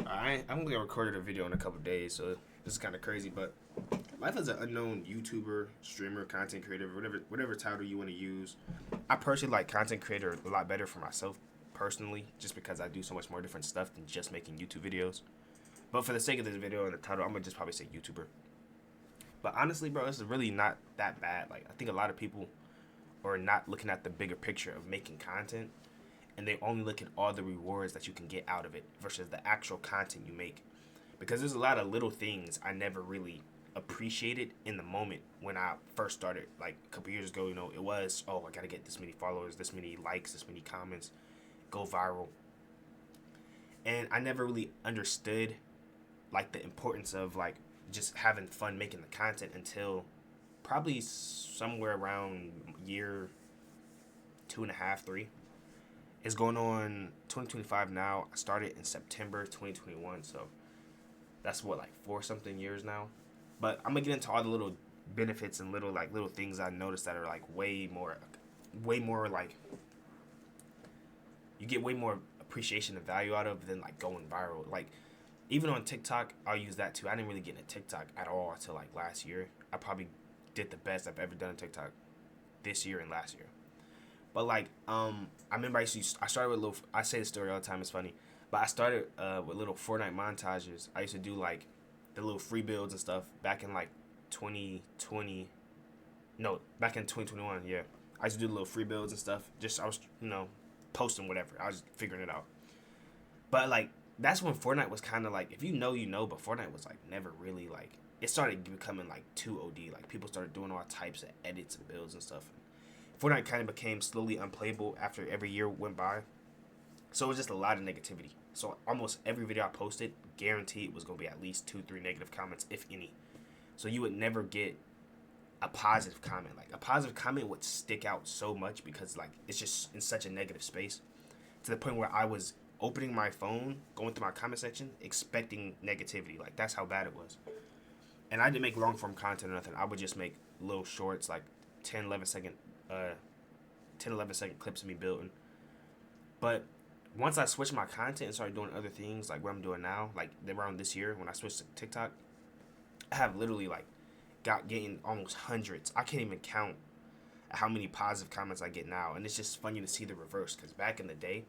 I'm gonna record a video in a couple of days, so this is kind of crazy. But life as an unknown YouTuber, streamer, content creator, whatever title you want to use, I personally like content creator a lot better for myself personally, just because I do so much more different stuff than just making YouTube videos. But for the sake of this video and the title, I'm gonna just probably say YouTuber. But honestly, bro, this is really not that bad. Like I think a lot of people are not looking at the bigger picture of making content, and they only look at all the rewards that you can get out of it versus the actual content you make. Because there's a lot of little things I never really appreciated in the moment when I first started. Like a couple years ago, it was, oh, I gotta get this many followers, this many likes, this many comments, go viral. And I never really understood like the importance of like just having fun making the content until probably somewhere around year two and a half, three. It's going on 2025 now. I started in September 2021, so that's what, like, four something years now. But I'm gonna get into all the little benefits and little things I noticed that are like way more like you get way more appreciation and value out of than like going viral. Like even on TikTok, I'll use that too. I didn't really get into TikTok at all until like last year. I probably did the best I've ever done on TikTok this year and last year. But like, I remember I started with I say the story all the time. It's funny, but I started with little Fortnite montages. I used to do like the little free builds and stuff back in like 2020. No, back in 2021. Yeah, I used to do the little free builds and stuff. Just I was posting whatever. I was figuring it out. But like that's when Fortnite was kind of like, if you know, you know. But Fortnite was like never really like, it started becoming like too OD. Like people started doing all types of edits and builds and stuff. Fortnite kind of became slowly unplayable after every year went by. So it was just a lot of negativity. So almost every video I posted, guaranteed was going to be at least 2, 3 negative comments, if any. So you would never get a positive comment. Like a positive comment would stick out so much because like it's just in such a negative space, to the point where I was opening my phone, going through my comment section, expecting negativity. Like that's how bad it was. And I didn't make long form content or nothing. I would just make little shorts, like 10, 11 second 10, 11 second clips of me building. But once I switched my content and started doing other things like what I'm doing now, like around this year when I switched to TikTok, I have literally like getting almost hundreds. I can't even count how many positive comments I get now, and it's just funny to see the reverse. Because back in the day,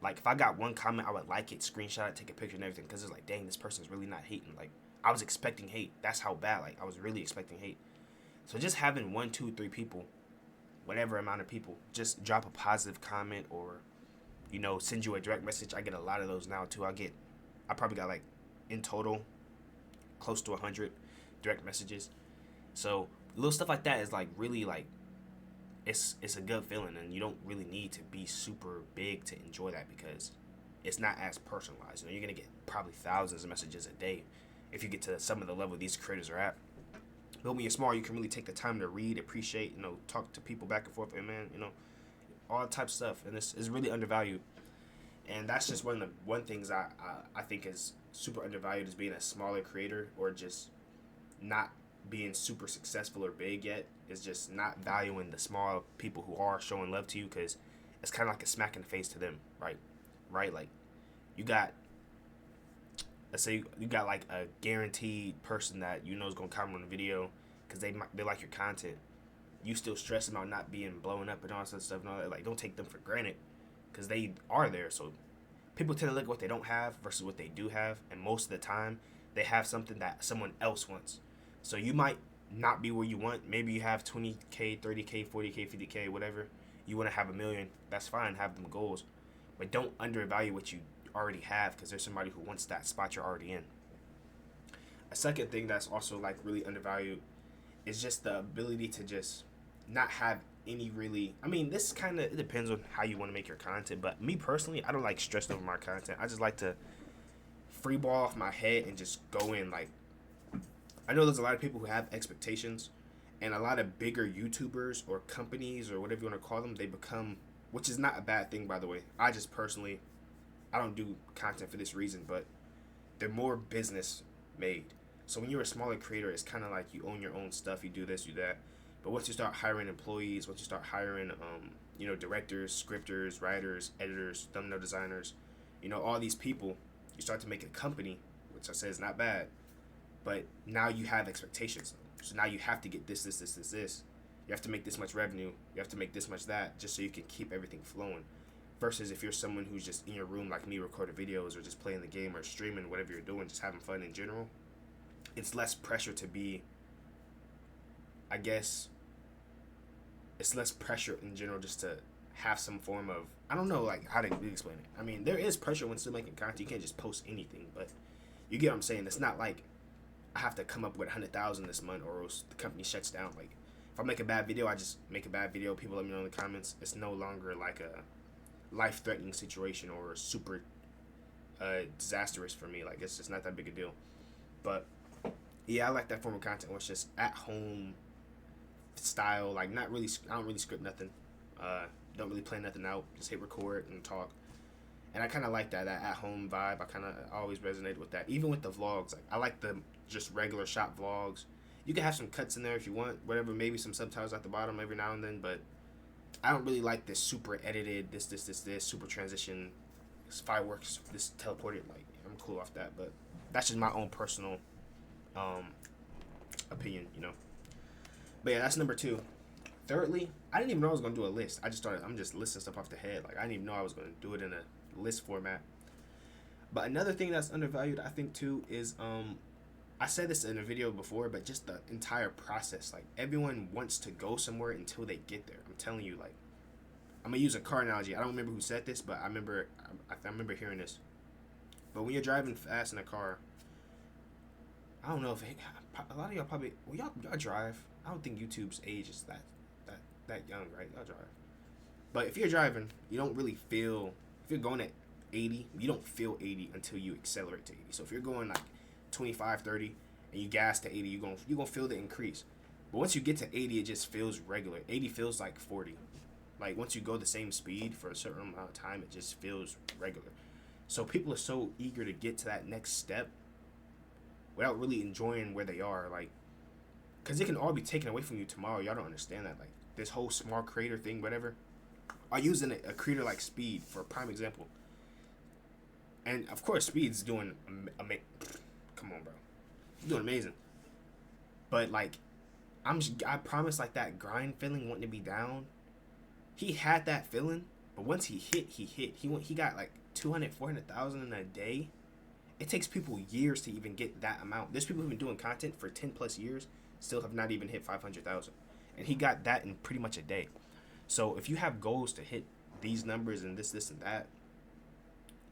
like if I got one comment, I would like it, screenshot it, take a picture and everything. Because it's like, dang, this person's really not hating. Like I was expecting hate. That's how bad. Like I was really expecting hate. So just having 1, 2, 3 people, whatever amount of people, just drop a positive comment or, send you a direct message. I get a lot of those now too. I probably got like, in total, close to 100 direct messages. So little stuff like that is like really like, it's a good feeling, and you don't really need to be super big to enjoy that because it's not as personalized. You're gonna get probably thousands of messages a day if you get to some of the level these creators are at. But when you're small, you can really take the time to read, appreciate, talk to people back and forth, and man, all types of stuff, and it's really undervalued. And that's just one things I think is super undervalued, is being a smaller creator or just not being super successful or big yet, is just not valuing the small people who are showing love to you, because it's kind of like a smack in the face to them, right? Like you got, let's say you got like a guaranteed person that is gonna comment on the video because they like your content. You still stressing about not being blown up and all that stuff and all that. Like don't take them for granted because they are there. So people tend to look at what they don't have versus what they do have, and most of the time they have something that someone else wants. So you might not be where you want. Maybe you have 20K, 30K, 40K, 50K, whatever. You want to have 1 million. That's fine. Have them goals, but don't undervalue what you already have because there's somebody who wants that spot you're already in. A second thing that's also like really undervalued is just the ability to just not have any really, this kind of, it depends on how you want to make your content, but me personally, I don't like stressing over my content. I just like to free ball off my head and just go in. Like I know there's a lot of people who have expectations, and a lot of bigger YouTubers or companies or whatever you want to call them, they become, which is not a bad thing, by the way. I just personally, I don't do content for this reason, but they're more business made. So when you're a smaller creator, it's kind of like you own your own stuff. You do this, you do that. But once you start hiring employees, once you start hiring, directors, scripters, writers, editors, thumbnail designers, all these people, You start to make a company, which I say is not bad, but now you have expectations. So now you have to get this. You have to make this much revenue. You have to make this much that, just so you can keep everything flowing. Versus if you're someone who's just in your room like me, recording videos or just playing the game or streaming, whatever you're doing, just having fun in general, it's less pressure to be, I guess, it's less pressure in general just to have some form of, I don't know like how to really explain it. I mean, there is pressure when still making content. You can't just post anything, but you get what I'm saying. It's not like I have to come up with 100,000 this month or else the company shuts down. Like if I make a bad video, I just make a bad video. People let me know in the comments. It's no longer like a life-threatening situation or super disastrous for me. Like it's just not that big a deal. But yeah, I like that form of content where it's just at home style. Like not really, I don't really script nothing. Don't really plan nothing out. Just hit record and talk. And I kind of like that at home vibe. I kind of always resonated with that. Even with the vlogs, like I like the just regular shot vlogs. You can have some cuts in there if you want, whatever. Maybe some subtitles at the bottom every now and then, but I don't really like this super edited, this, super transition, this fireworks, this teleported. Like, I'm cool off that, but that's just my own personal opinion, you know. But yeah, that's number 2. Thirdly, I didn't even know I was going to do a list. I'm just listing stuff off the head. Like, I didn't even know I was going to do it in a list format. But another thing that's undervalued, I think, too, is, I said this in a video before, but just the entire process. Like, everyone wants to go somewhere until they get there. I'm telling you, like, I'm going to use a car analogy. I don't remember who said this, but I remember hearing this. But when you're driving fast in a car, I don't know if a lot of y'all probably, well, y'all drive. I don't think YouTube's age is that young, right? Y'all drive. But if you're driving, you don't really feel, if you're going at 80, you don't feel 80 until you accelerate to 80. So if you're going like 25, 30, and you gas to 80, you're gonna feel the increase. But once you get to 80, it just feels regular. 80 feels like 40. Like once you go the same speed for a certain amount of time, it just feels regular. So people are so eager to get to that next step without really enjoying where they are, like, because it can all be taken away from you tomorrow. Y'all don't understand that. Like this whole small creator thing, whatever. I'm using a creator like Speed for a prime example. And of course, Speed's doing come on, bro. He's doing amazing. But like, I promise, like that grind feeling, wanting to be down. He had that feeling, but once he hit. He got like 200, 400,000 in a day. It takes people years to even get that amount. There's people who've been doing content for 10 plus years, still have not even hit 500,000, and he got that in pretty much a day. So if you have goals to hit these numbers and this and that,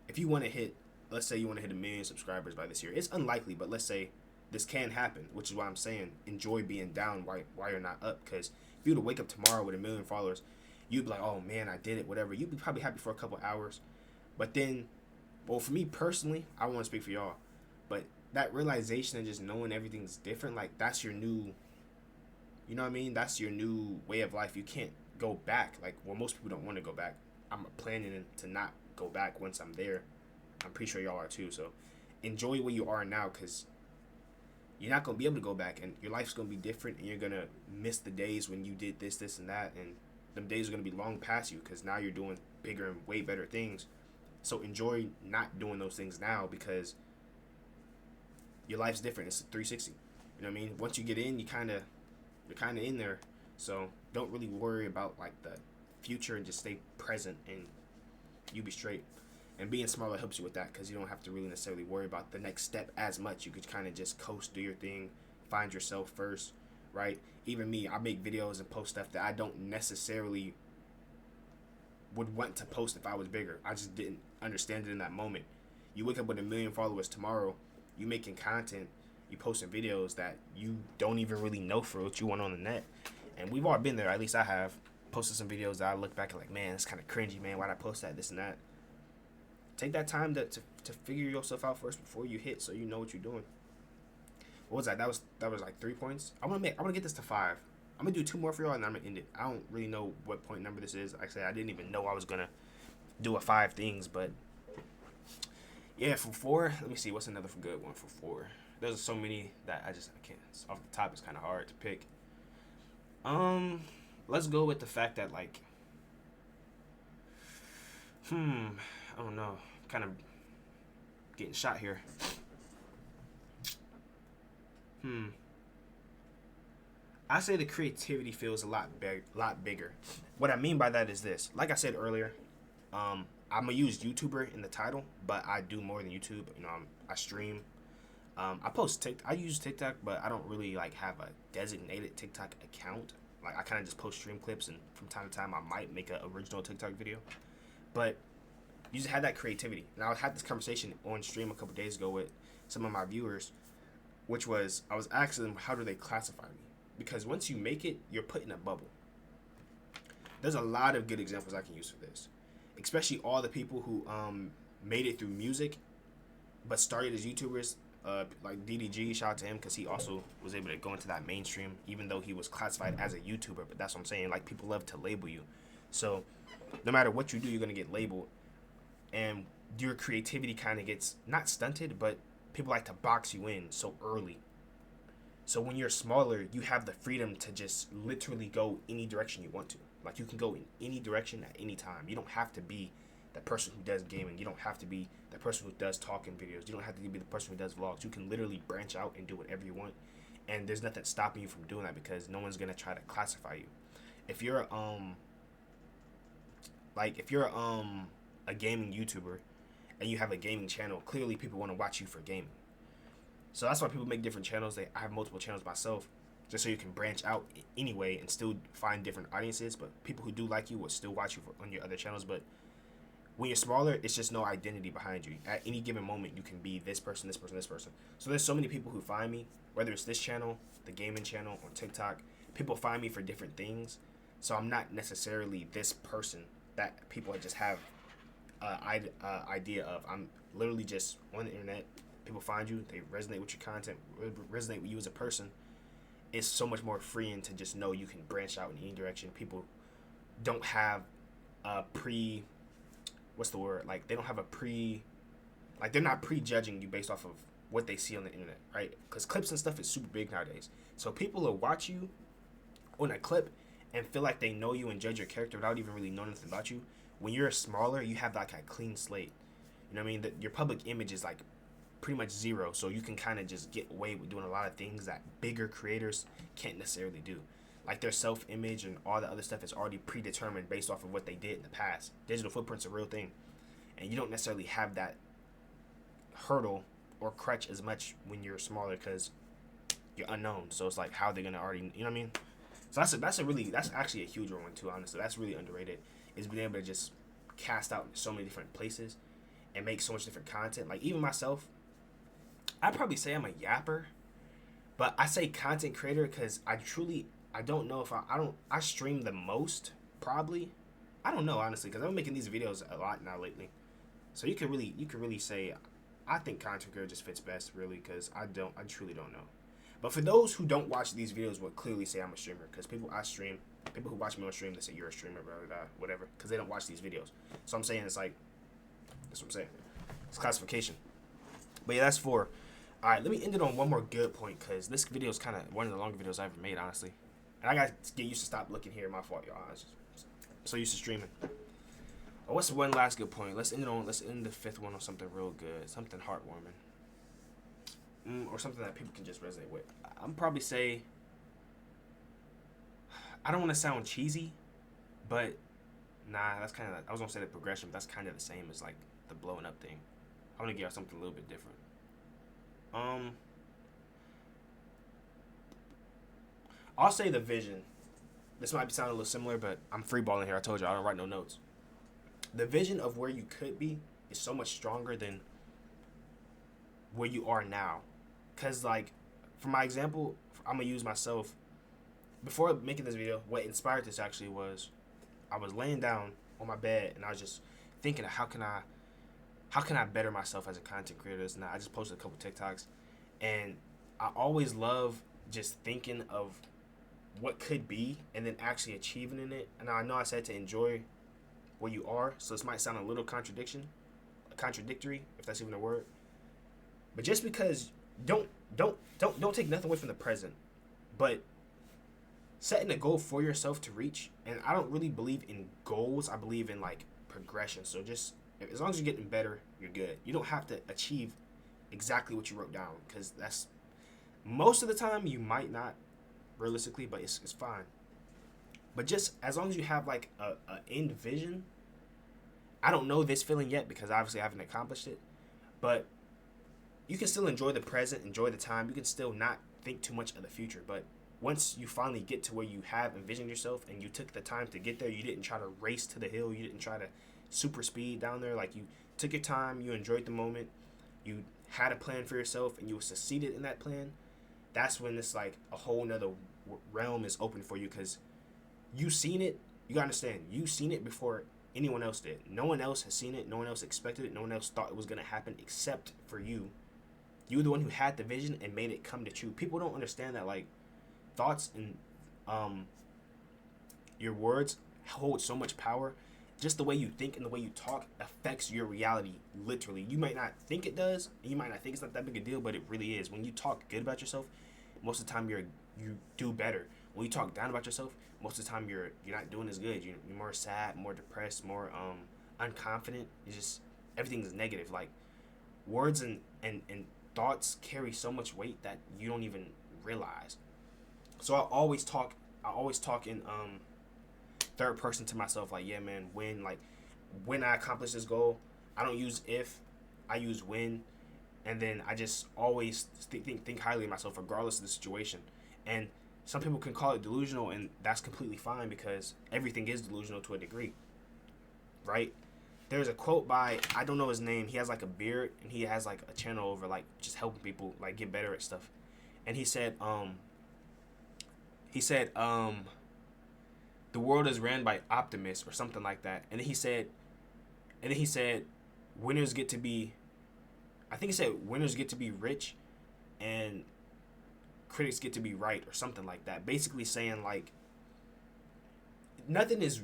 if you want to hit, let's say you want to hit 1 million subscribers by this year, it's unlikely, but let's say this can happen, which is why I'm saying enjoy being down while you're not up. Because if you were to wake up tomorrow with 1 million followers, you'd be like, oh man, I did it, whatever. You'd be probably happy for a couple hours, but then, well, for me personally, I don't want to speak for y'all, but that realization and just knowing everything's different, like that's your new, you know what I mean? That's your new way of life. You can't go back. Like, well, most people don't want to go back. I'm planning to not go back once I'm there. I'm pretty sure y'all are too. So enjoy where you are now, because you're not going to be able to go back, and your life's going to be different, and you're going to miss the days when you did this, and that, and them days are going to be long past you, because now you're doing bigger and way better things. So enjoy not doing those things now, because your life's different. It's 360. You know what I mean? Once you get in, you're kind of in there. So don't really worry about like the future, and just stay present, and you be straight. And being smaller helps you with that, because you don't have to really necessarily worry about the next step as much. You could kind of just coast, do your thing, find yourself first, right? Even me, I make videos and post stuff that I don't necessarily would want to post if I was bigger. I just didn't understand it in that moment. You wake up with 1 million followers tomorrow, you making content, you posting videos that you don't even really know for what you want on the net. And we've all been there, at least I have. Posted some videos that I look back and like, man, it's kind of cringy, man. Why'd I post that, this and that? Take that time to figure yourself out first before you hit, so you know what you're doing. What was that? That was like 3 points. I want to get this to 5. I'm gonna do 2 more for y'all, and I'm gonna end it. I don't really know what point number this is. Like I said, I didn't even know I was gonna do a 5 things, but yeah, for 4, let me see what's another good one for 4. There's so many that I can't. Off the top, it's kind of hard to pick. Let's go with the fact that like, I don't know, kind of getting shot here. I say the creativity feels a lot bigger. What I mean by that is this. Like I said earlier, I'm gonna use YouTuber in the title, but I do more than YouTube. You know, I stream. I post I use TikTok, but I don't really like have a designated TikTok account. Like I kind of just post stream clips, and from time to time I might make an original TikTok video. But you just had that creativity. And I had this conversation on stream a couple days ago with some of my viewers, which was I was asking them how do they classify me, because once you make it, you're put in a bubble. There's a lot of good examples I can use for this, especially all the people who made it through music, but started as YouTubers. Like DDG, shout out to him because he also was able to go into that mainstream, even though he was classified as a YouTuber. But that's what I'm saying. Like people love to label you, so no matter what you do, you're gonna get labeled, and your creativity kind of gets not stunted, but people like to box you in so early. So when you're smaller, you have the freedom to just literally go any direction you want to. Like you can go in any direction at any time. You don't have to be the person who does gaming. You don't have to be the person who does talking videos. You don't have to be the person who does vlogs. You can literally branch out and do whatever you want, and there's nothing stopping you from doing that because no one's gonna try to classify you. If you're a gaming YouTuber and you have a gaming channel, clearly people want to watch you for gaming. So that's why people make different channels. I have multiple channels myself, just so you can branch out anyway and still find different audiences. But people who do like you will still watch you on your other channels. But when you're smaller, it's just no identity behind you. At any given moment, you can be this person, this person, this person. So there's so many people who find me, whether it's this channel, the gaming channel, on TikTok. People find me for different things. So I'm not necessarily this person that people just have idea of. I'm literally just on the internet. People find you, they resonate with your content, resonate with you as a person. It's so much more freeing to just know you can branch out in any direction. People don't have a like they're not prejudging you based off of what they see on the internet, right? Because clips and stuff is super big nowadays. So people will watch you on a clip and feel like they know you and judge your character without even really knowing anything about you. When you're smaller, you have like a clean slate. You know what I mean? Your public image is like pretty much zero, so you can kind of just get away with doing a lot of things that bigger creators can't necessarily do. Like their self-image and all the other stuff is already predetermined based off of what they did in the past. Digital footprint's a real thing, and you don't necessarily have that hurdle or crutch as much when you're smaller because you're unknown. So it's like how they're gonna already, you know what I mean? So that's actually a huge one too. Honestly, that's really underrated. Is being able to just cast out in so many different places and make so much different content. Like even myself, I'd probably say I'm a yapper, but I say content creator because I don't know if I stream the most, probably. I don't know, honestly, because I've been making these videos a lot now lately. So you can really say, I think content creator just fits best, really, because I truly don't know. But for those who don't watch these videos will clearly say I'm a streamer, because people who watch me on stream, they say you're a streamer, blah, blah, blah, whatever, because they don't watch these videos. So I'm saying it's like, that's what I'm saying. It's classification. But yeah, that's 4. All right, let me end it on one more good point, because this video is kind of one of the longer videos I ever made, honestly. And I got to get used to stop looking here. My fault, y'all. I'm so used to streaming. But what's one last good point? Let's end the 5th one on something real good, something heartwarming, or something that people can just resonate with. I'm probably say, I don't want to sound cheesy, but nah, that's kind of, I was gonna say the progression, but that's kind of the same as like the blowing up thing. I want to give y'all something a little bit different. I'll say the vision. This might sound a little similar, but I'm freeballing here. I told you I don't write no notes. The vision of where you could be is so much stronger than where you are now. Because, like, for my example, I'm going to use myself. Before making this video, what inspired this actually was I was laying down on my bed, and I was just thinking, how can I better myself as a content creator? And I just posted a couple TikToks, and I always love just thinking of what could be and then actually achieving in it. And I know I said to enjoy where you are, so this might sound a little contradictory, if that's even a word. But just because don't take nothing away from the present, but setting a goal for yourself to reach. And I don't really believe in goals. I believe in like progression. So just As long as you're getting better, you're good. You don't have to achieve exactly what you wrote down, because that's most of the time you might not realistically, but it's fine. But just as long as you have like a end vision, I don't know this feeling yet because obviously I haven't accomplished it, but you can still enjoy the present, enjoy the time. You can still not think too much of the future. But once you finally get to where you have envisioned yourself and you took the time to get there, you didn't try to race to the hill. You didn't try to super speed down there. Like, you took your time, you enjoyed the moment, you had a plan for yourself, and you succeeded in that plan. That's when it's like a whole nother realm is open for you, because you seen it. You gotta understand, you seen it before anyone else did. No one else has seen it. No one else expected it. No one else thought it was gonna happen except for you. You were the one who had the vision and made it come to true. People don't understand that, like, thoughts and your words hold so much power. Just the way you think and the way you talk affects your reality, literally. You might not think it does, and you might not think it's not that big a deal, but it really is. When you talk good about yourself, most of the time you do better. When you talk down about yourself, most of the time you're not doing as good. You're more sad, more depressed, more unconfident. It's just, everything's negative. Like, words and thoughts carry so much weight that you don't even realize. So I always talk in third person to myself, like, yeah, man, when I accomplish this goal, I don't use if, I use when. And then I just always think highly of myself regardless of the situation. And some people can call it delusional, and that's completely fine, because everything is delusional to a degree, right? There's a quote by, I don't know his name, he has like a beard, and he has like a channel over like just helping people like get better at stuff. And he said the world is ran by optimists or something like that. And then he said winners get to be, I think he said winners get to be rich and critics get to be right, or something like that. Basically saying, like, nothing is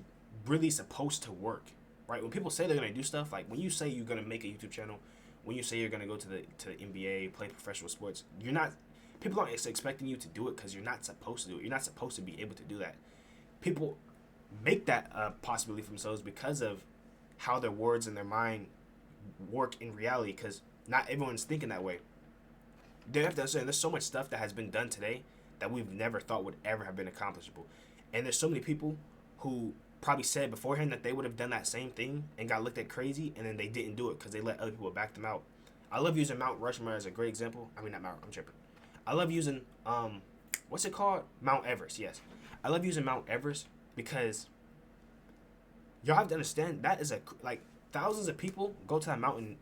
really supposed to work, right? When people say they're gonna do stuff, like when you say you're gonna make a YouTube channel, when you say you're gonna go to the NBA, play professional sports, you're not. People aren't expecting you to do it because you're not supposed to do it. You're not supposed to be able to do that. People make that a possibility for themselves because of how their words and their mind work in reality, because not everyone's thinking that way. They have to understand there's so much stuff that has been done today that we've never thought would ever have been accomplishable. And there's so many people who probably said beforehand that they would have done that same thing and got looked at crazy, and then they didn't do it because they let other people back them out. I love using Mount Rushmore as a great example. I mean, not Mount, I'm tripping. I love using, what's it called? Mount Everest, yes. I love using Mount Everest because y'all have to understand that is like, thousands of people go to that mountain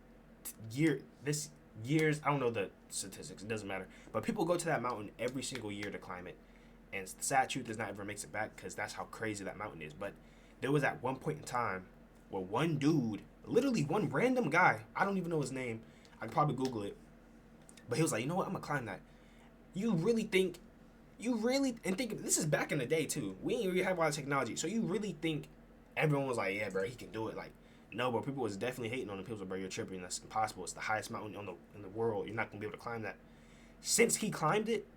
years, I don't know the statistics, it doesn't matter, but people go to that mountain every single year to climb it. And the sad truth is, not everyone makes it back, because that's how crazy that mountain is. But there was at one point in time where one dude, literally one random guy, I don't even know his name, I could probably Google it, but he was like, you know what, I'm gonna climb that. And think, this is back in the day too, we ain't really have a lot of technology, so you really think everyone was like, yeah, bro, he can do it? Like, no, bro, people was definitely hating on him. People was like, bro, you're tripping, that's impossible, it's the highest mountain in the world, you're not gonna be able to climb that. Since he climbed it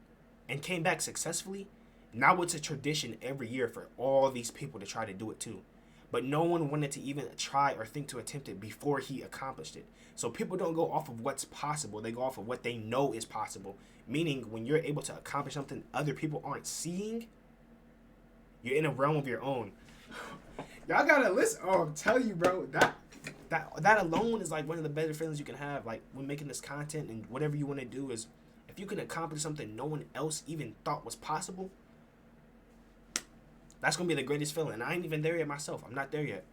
and came back successfully, now it's a tradition every year for all these people to try to do it too. But no one wanted to even try or think to attempt it before he accomplished it. So people don't go off of what's possible, they go off of what they know is possible. Meaning, when you're able to accomplish something other people aren't seeing, you're in a realm of your own. Y'all gotta listen. Oh, I'm telling you, bro, that alone is like one of the better feelings you can have. Like, when making this content and whatever you want to do, is if you can accomplish something no one else even thought was possible, that's gonna be the greatest feeling. And I ain't even there yet myself. I'm not there yet,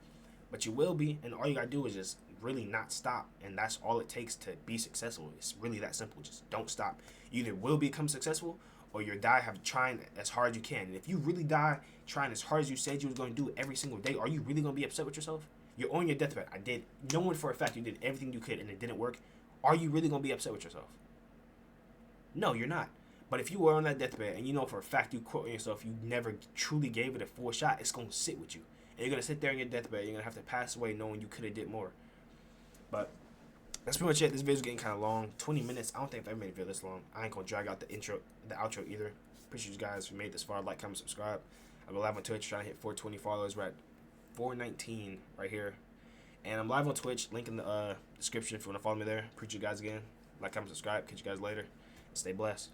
but you will be. And all you gotta do is just really not stop, and that's all it takes to be successful. It's really that simple. Just don't stop. You either will become successful, or you'll die trying as hard as you can. And if you really die trying as hard as you said you was going to do every single day, are you really going to be upset with yourself? You're on your deathbed. I did, knowing for a fact you did everything you could and it didn't work. Are you really going to be upset with yourself? No, you're not. But if you were on that deathbed and you know for a fact you quit on yourself, you never truly gave it a full shot, it's going to sit with you. And you're going to sit there on your deathbed. You're going to have to pass away knowing you could have did more. But that's pretty much it. This video's getting kind of long. 20 minutes. I don't think I've ever made a video this long. I ain't going to drag out the outro either. Appreciate you guys who made this far. Like, comment, subscribe. I go live on Twitch trying to hit 420 followers. We're at 419 right here. And I'm live on Twitch. Link in the description if you want to follow me there. Appreciate you guys again. Like, comment, subscribe. Catch you guys later. Stay blessed.